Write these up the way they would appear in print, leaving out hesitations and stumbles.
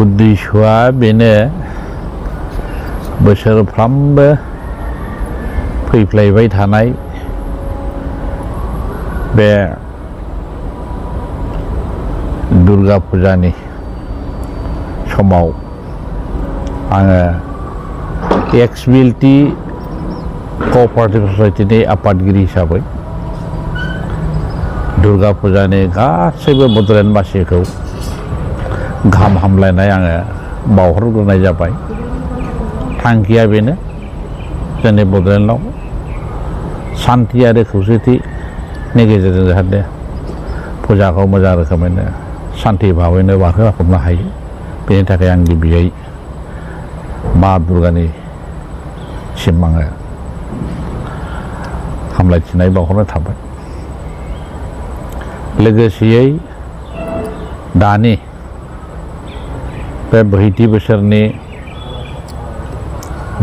उद्देश्यआ बेनो बोसोरफ्रामबो फैफ्लायबाय थानाय बे दुर्गा फुजानि समाव आङो एक्सबिएलटि कअपारेटिभ ससाइटिनि आफादगिरि हिसाबै दुर्गा फुजानि गासैबो बड'लेण्डबासिखौ गाहाम हामलायनाय आङो बावहरग्रोनाय जाबाय। थांखिया बेनो जोंनि बड'लेण्डआव सान्थि आरो खौसेथिनि गेजेरजों जाहाथे फुजाखौ मोजां रोखोमैनो सान्थि भाबैनो बारहोहरनो हायो। बेनि थाखाय आं गिबियै मा दुर्गानिसिम आङो हामलायथिनाय बावहरनाय थाबाय। लोगोसेयै दानि बे 62 बोसोरनि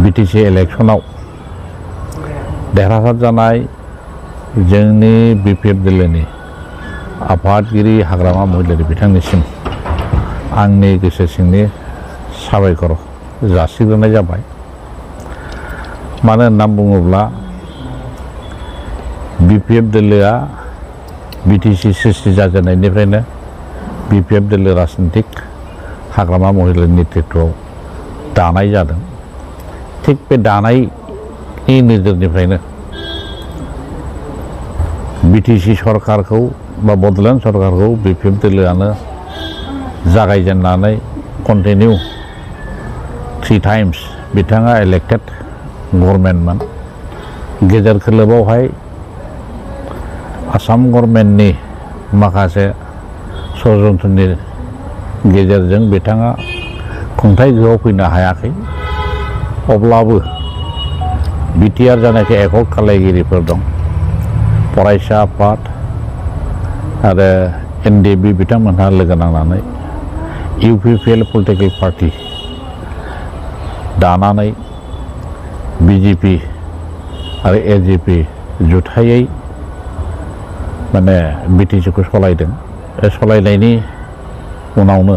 बिटिसि इलेक्सनाव देरहासार जानाय जोंनि बिपिएफ दोलोनि आफादगिरि हाग्रामा महिलारि बिथांनिसिम आंनि गोसो सिंनि साबायखर जासिग्रोनाय जाबाय। मानो होनना बुङोब्ला बिपिएफ दोलोआ बिटिसि सृष्टि जाजेननायनिफ्रायनो बिपिएफ दोलो राजनितिक हाग्रामा महिलारि नेतृत्वआव दानाय जादों। थिग बे दानायनि नोजोरनिफ्रायनो बिटिसि सरकारखौ बा बड'लेण्ड सरकारखौ बिपिएफ दोलोआनो जागायजेननानै कन्टिनिउ 3 टाइम्स बिथाङा इलेक्टेड गभर्नमेन्टमोन। गेजेर खोलोबावहाय आसाम गभर्नमेन्टनि माखासे षड्यन्त्रनि गेजेरजों बिथाङा खुंथाय गोहोआव फैनो हायाखै। अब्लाबो बिटिआर जानाखि एकर्ड खालायगिरिफोर दं, फरायसा आफाद आरो एनडिएफबि बिथांमोनहा लोगो नांनानै इउपिपिएल पलिटिकेल पार्टि दानानै बिजेपि आरो एजेपि जुथायै माने बिटिसिखौ सलायदों। बे सलायनायनि उनावनो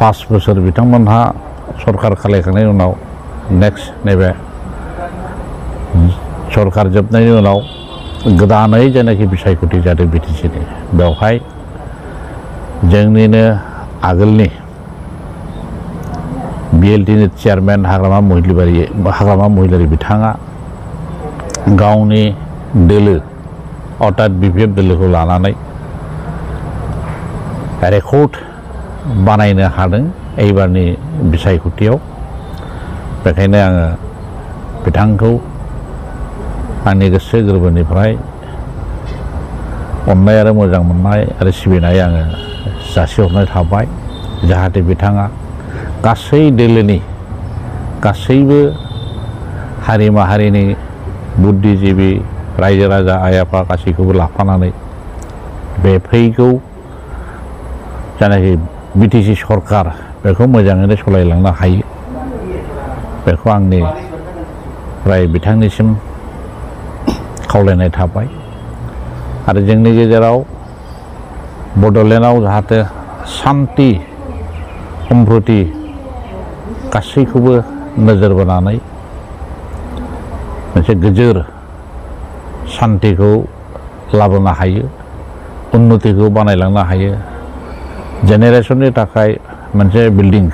5 बोसोर बिथांमोनहा सरकार खालायखांनायनि उनाव नेक्स्ट नैबे सरकार जोबनायनि उनाव गोदानै जेनाखि बिसायख'थि जादों बिटिसिनि, बेवहाय जोंनिनो आगोलनि बिएलटिनि चेयारमेन हाग्रामा महिलारि बिथाङा गावनि दोलो अर्थात बिपिएफ दोलोखौ लानानै रेकर्ड बानायनो हादों एबारनि बिसायख'थियाव। बेखायनो आङो बिथांखौ आंनि गोसो गोरबोनिफ्राय अननाय आरो मोजां मोननाय आरो सिबिनाय आङो जासिहरनाय थाबाय। जाहाथे बिथाङा गासै दोलोनि गासैबो हारि माहारिनि बुद्धिजिबि रायजो राजा आइ आफा गासैखौबो लाफानानै बे फैगौ जानाखि बिटिसि सरकार बेखौ मोजाङैनो सालायलांनो हायो। बेखौ आंनिफ्राय बिथांनिसिम खावलायनाय थाबाय। आरो जोंनि गेजेराव बड'लेण्डआव जाहाथे सान्थि सम्प्रति गासैखौबो नोजोर बोनानै मोनसे गोजोर सान्थिखौ लाबोनो हायो, उन्नतिखौ बानायलांनो हायो, जेनेरेसननि थाखाय मोनसे बिल्डिं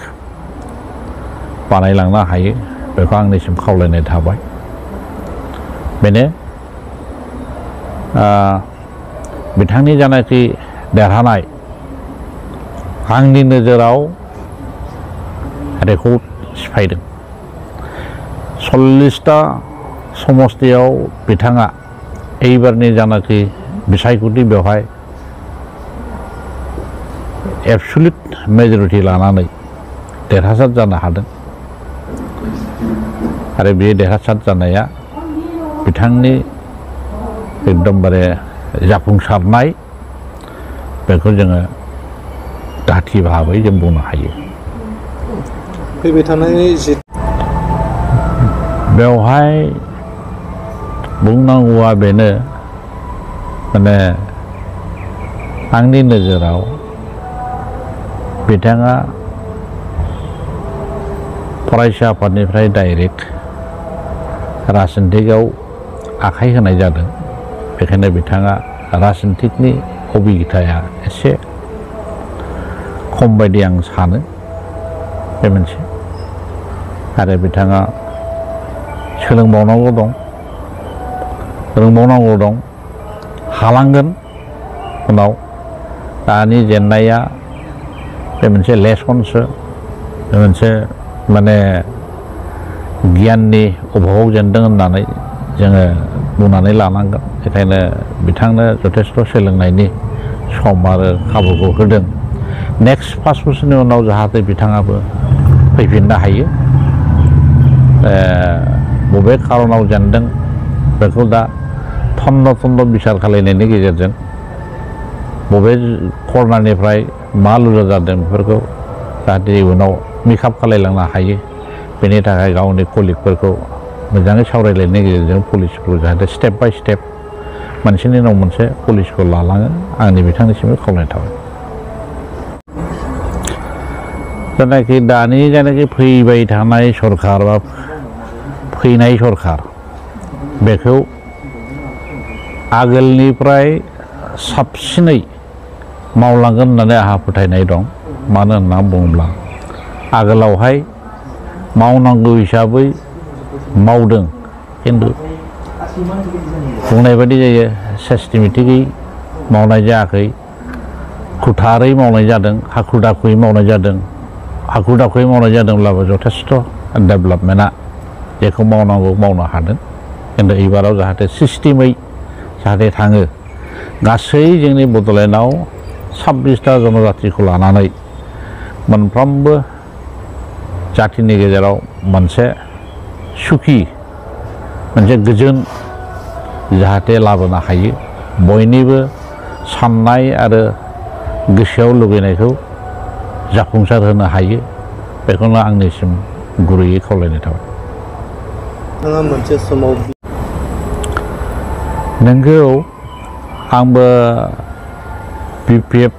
बानायलांनो हायो, बेखौ आंनिसिम खावलायनाय थाबाय। बेनो बिथांनि जानाखि देरहानाय आंनि नोजोराव रेकर्ड सिफायदों। 40टा समस्तियाव बिथाङा एबारनि जानाखि बिसायख'थि बेवहाय एबसुलिट मेजरिटि लानानै देरहासार जानो हादों। आरो बे देरहासार जानाया बिथांनि एकदमबारे जाफुंसारनाय, बेखौ जोङो दाथि भाबै जों बुंनो हायो। फैबाय थानाय बेवहाय बुंनांगौआ बेनो, माने आंनि नोजोराव बिथाङा फरायसा आफादनिफ्राय डाइरेक्ट राजनितिकआव आखाइ होनाय जादों। बेखायनो बिथाङा राजनितिकनि अभिज्ञताया एसे खम बायदि आं सानो। बे मोनसे आरो बिथाङा सोलोंबावनांगौ दं, रोंबावनांगौ दं, हालांगोन उनाव। दानि जेननाया बे मोनसे लेसनसो, बे मोनसे माने गियाननि अभाबाव जेनदों होननानै जोङो बुंनानै लानांगोन। बेखायनो बिथांनो जथेस्थ' सोलोंनायनि सम आरो खाबुखौ होदों। नेक्स्ट 5 बोसोरनि उनाव जाहाथे बिथाङाबो फैफिननो हायो। बबे खारनाव जेनदों बेखौ दा थन्न बिसार खालायनायनि गेजेरजों बबे कर्नारनिफ्राय मा लुजा जादों बेफोरखौ जाहाथे इयुनाव मेकआप खालायलांनो हायो। बेनि थाखाय गावनि कलिगफोरखौ मोजाङै सावरायलायनायनि गेजेरजों पलिसिखौ जाहाथे स्टेप बाय स्टेप मोनसेनि उनाव मोनसे पलिसिखौ लालाङो, आंनि बिथांनिसिमबो खावलायनाय थाबाय। जायनाखि दानि जायनाखि फैबाय थानाय सरखार बा फैनाय सरखार, बेखौ आगोलनिफ्राय साबसिनै मावलांगोन होननानै आंहा फोथायनाय दं। मानो होनना बुङोब्ला आगोलावहाय मावनांगौ हिसाबै मावदों, खिन्थु बुंनाय बायदि जायो सिस्टेमेटिकै मावनाय जायाखै, खुथारै मावनाय जादों, हाखु दाखुयै मावनाय जादों। हाखु दाखुयै मावनाय जादोंब्लाबो जथेस्थ' डेभेलपमेन्टआ जेखौ मावनांगौ मावनो हादों। खिन्थु एबाराव जाहाथे सिस्टेमै जाहाथे थाङो, गासै जोंनि बड'लेण्डआव 26टा जनजातिखौ लानानै मोनफ्रोमबो जातिनि गेजेराव मोनसे सुखि, मोनसे गोजोन जाहाथे लाबोनो हायो, बयनिबो साननाय आरो गोसोआव लुबैनायखौ जाफुंसार होनो हायो, बेखौनो आंनिसिम गुरैयै खावलायनाय थाबाय। नोंथाङा मोनसे समाव नोंगौ, आंबो BPF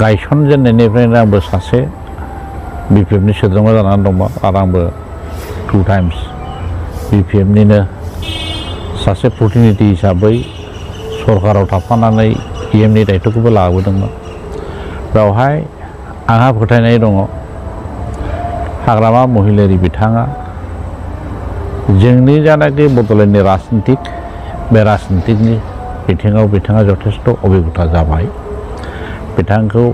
गायसनजेननायनिफ्रायनो आंबो सासे BPFनि सोद्रोमा जानानै दंमोन आरो आंबो 2 टाइम्स BPFनिनो सासे प्रतिनिधि हिसाबै सरकाराव थाफानानै EMनि दायथ'खौबो लाबोदोंमोन। बेवहाय आंहा फोथायनाय दङ, हाग्रामा महिलारि बिथाङा जोंनि जानाखि बड'लेण्डनि राजनितिक, बे राजनितिकनि बिथिङाव बिथाङा जथेस्थ' अभिज्ञता जाबाय। बिथांखौ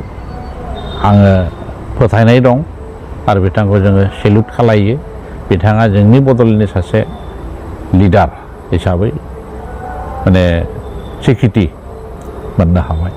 आङो फोथायनाय दं आरो बिथांखौ जोङो सेलुट खालायो। बिथाङा जोंनि बड'लेण्डनि सासे लिडार हिसाबै माने सिकिउरिटि मोननो हाबाय।